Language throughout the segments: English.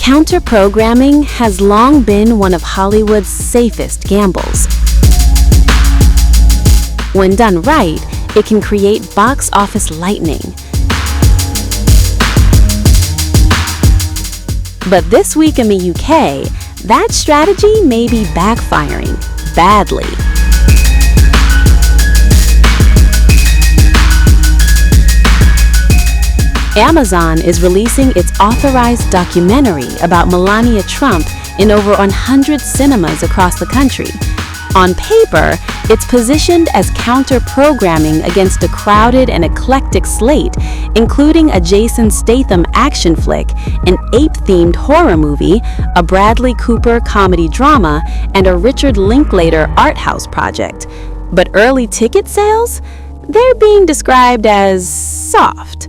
Counter-programming has long been one of Hollywood's safest gambles. When done right, it can create box office lightning. But this week in the UK, that strategy may be backfiring badly. Amazon is releasing its authorized documentary about Melania Trump in over 100 cinemas across the country. On paper, it's positioned as counter-programming against a crowded and eclectic slate, including a Jason Statham action flick, an ape-themed horror movie, a Bradley Cooper comedy drama, and a Richard Linklater art house project. But early ticket sales? They're being described as soft.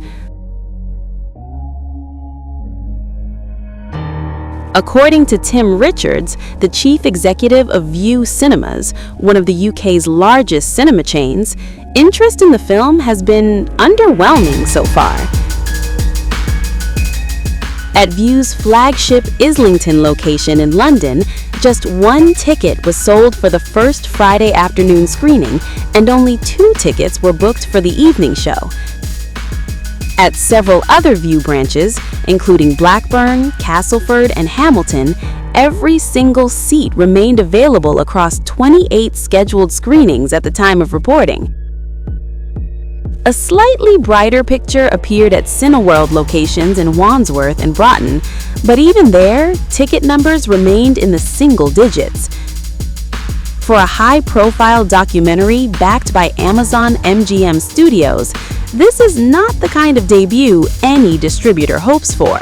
According to Tim Richards, the chief executive of Vue Cinemas, one of the UK's largest cinema chains, interest in the film has been underwhelming so far. At Vue's flagship Islington location in London, just one ticket was sold for the first Friday afternoon screening, and only 2 tickets were booked for the evening show. At several other Vue branches, including Blackburn, Castleford, and Hamilton, every single seat remained available across 28 scheduled screenings at the time of reporting. A slightly brighter picture appeared at Cineworld locations in Wandsworth and Broughton, but even there, ticket numbers remained in the single digits. For a high-profile documentary backed by Amazon MGM Studios, this is not the kind of debut any distributor hopes for.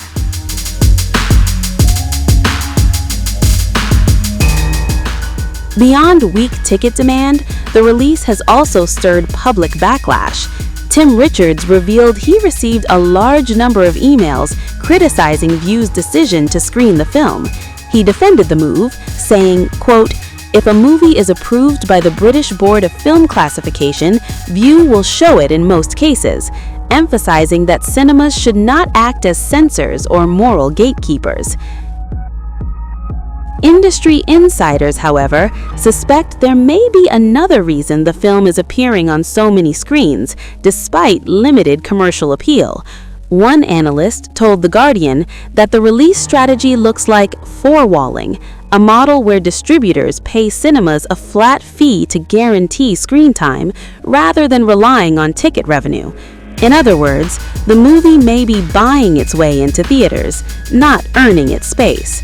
Beyond weak ticket demand, the release has also stirred public backlash. Tim Richards revealed he received a large number of emails criticizing Vue's decision to screen the film. He defended the move, saying, quote, "If a movie is approved by the British Board of Film Classification, Vue will show it in most cases," emphasizing that cinemas should not act as censors or moral gatekeepers. Industry insiders, however, suspect there may be another reason the film is appearing on so many screens, despite limited commercial appeal. One analyst told The Guardian that the release strategy looks like four-walling, a model where distributors pay cinemas a flat fee to guarantee screen time rather than relying on ticket revenue. In other words, the movie may be buying its way into theaters, not earning its space.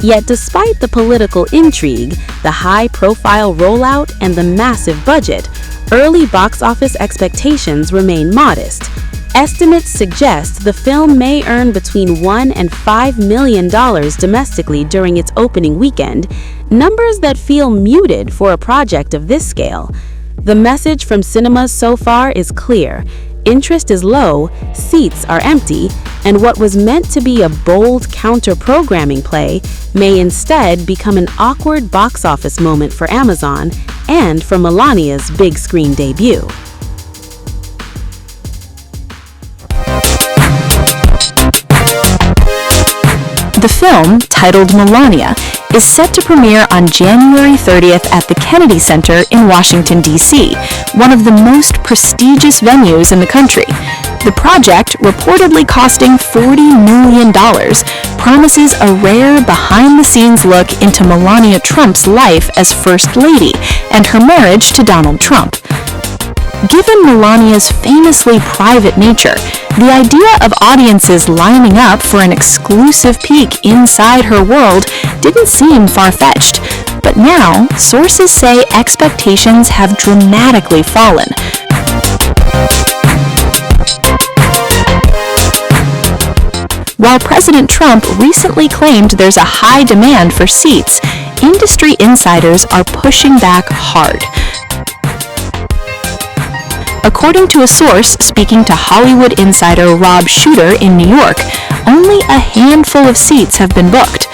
Yet despite the political intrigue, the high-profile rollout, and the massive budget, early box office expectations remain modest. Estimates suggest the film may earn between $1 and $5 million domestically during its opening weekend, numbers that feel muted for a project of this scale. The message from cinemas so far is clear. Interest is low, seats are empty, and what was meant to be a bold counter-programming play may instead become an awkward box office moment for Amazon and for Melania's big screen debut. The film, titled Melania, is set to premiere on January 30th at the Kennedy Center in Washington, D.C., one of the most prestigious venues in the country. The project, reportedly costing $40 million, promises a rare behind-the-scenes look into Melania Trump's life as First Lady and her marriage to Donald Trump. Given Melania's famously private nature, the idea of audiences lining up for an exclusive peek inside her world didn't seem far-fetched. But now, sources say expectations have dramatically fallen. While President Trump recently claimed there's a high demand for seats, industry insiders are pushing back hard. According to a source speaking to Hollywood insider Rob Shooter in New York, only a handful of seats have been booked.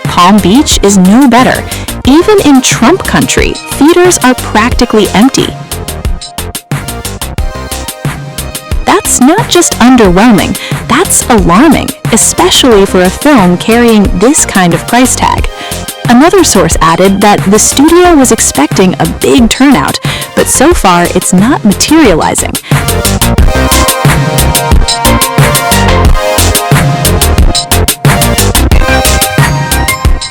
Palm Beach is no better. Even in Trump country, theaters are practically empty. That That's not just underwhelming, that's alarming, especially for a film carrying this kind of price tag. Another source added that the studio was expecting a big turnout, but so far it's not materializing.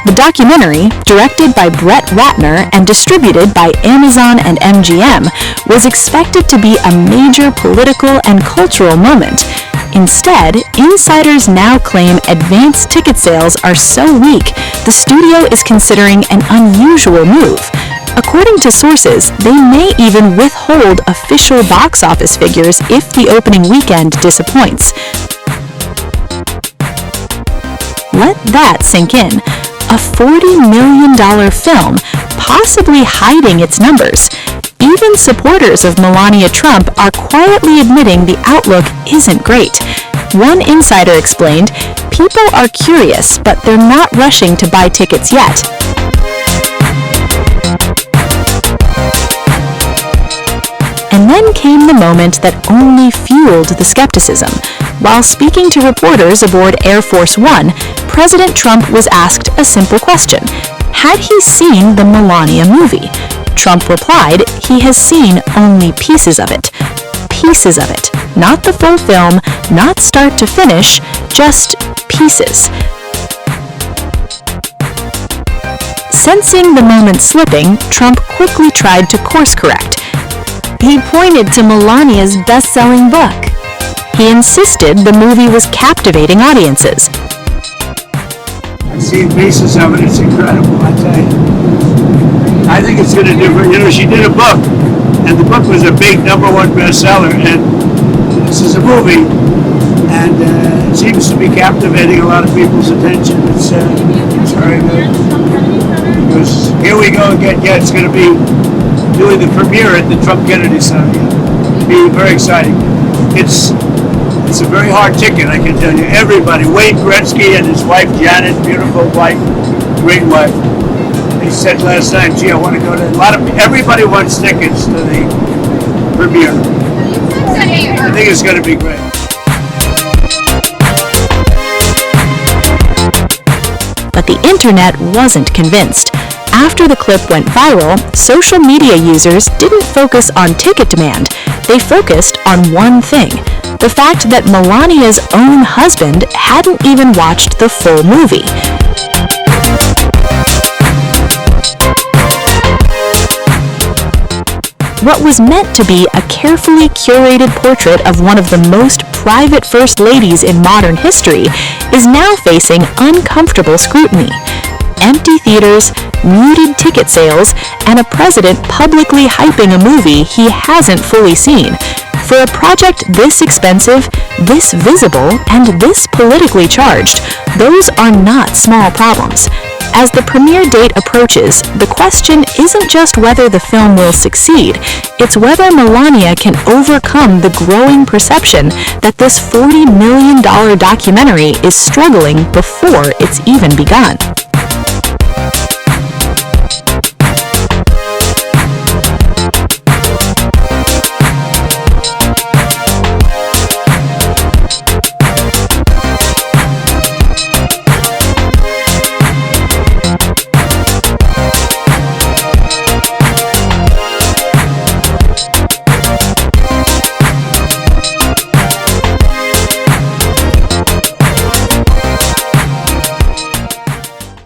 The documentary, directed by Brett Ratner and distributed by Amazon and MGM, was expected to be a major political and cultural moment. Instead, insiders now claim advance ticket sales are so weak, the studio is considering an unusual move. According to sources, they may even withhold official box office figures if the opening weekend disappoints. Let that sink in. A $40 million film, possibly hiding its numbers. Even supporters of Melania Trump are quietly admitting the outlook isn't great. One insider explained, "People are curious, but they're not rushing to buy tickets yet." And then came the moment that only fueled the skepticism. While speaking to reporters aboard Air Force One, President Trump was asked a simple question. Had he seen the Melania movie? Trump replied he has seen only pieces of it. Pieces of it. Not the full film, not start to finish, just pieces. Sensing the moment slipping, Trump quickly tried to course correct. He pointed to Melania's best-selling book. He insisted the movie was captivating audiences. I've seen pieces of it, it's incredible, I tell you. I think it's going to do, she did a book, and the book was a big #1 bestseller, and this is a movie, and it seems to be captivating a lot of people's attention. It's very good. Because here we go again, it's going to be doing the premiere at the Trump Kennedy Center. It'll be very exciting. It's a very hard ticket, I can tell you. Everybody, Wayne Gretzky and his wife Janet, beautiful wife, great wife. They said last night, "Gee, I want to go to." Everybody wants tickets to the premiere. I think it's going to be great. But the internet wasn't convinced. After the clip went viral, social media users didn't focus on ticket demand. They focused on one thing: the fact that Melania's own husband hadn't even watched the full movie. What was meant to be a carefully curated portrait of one of the most private first ladies in modern history is now facing uncomfortable scrutiny. Empty theaters, muted ticket sales, and a president publicly hyping a movie he hasn't fully seen. For a project this expensive, this visible, and this politically charged, those are not small problems. As the premiere date approaches, the question isn't just whether the film will succeed, it's whether Melania can overcome the growing perception that this $40 million documentary is struggling before it's even begun.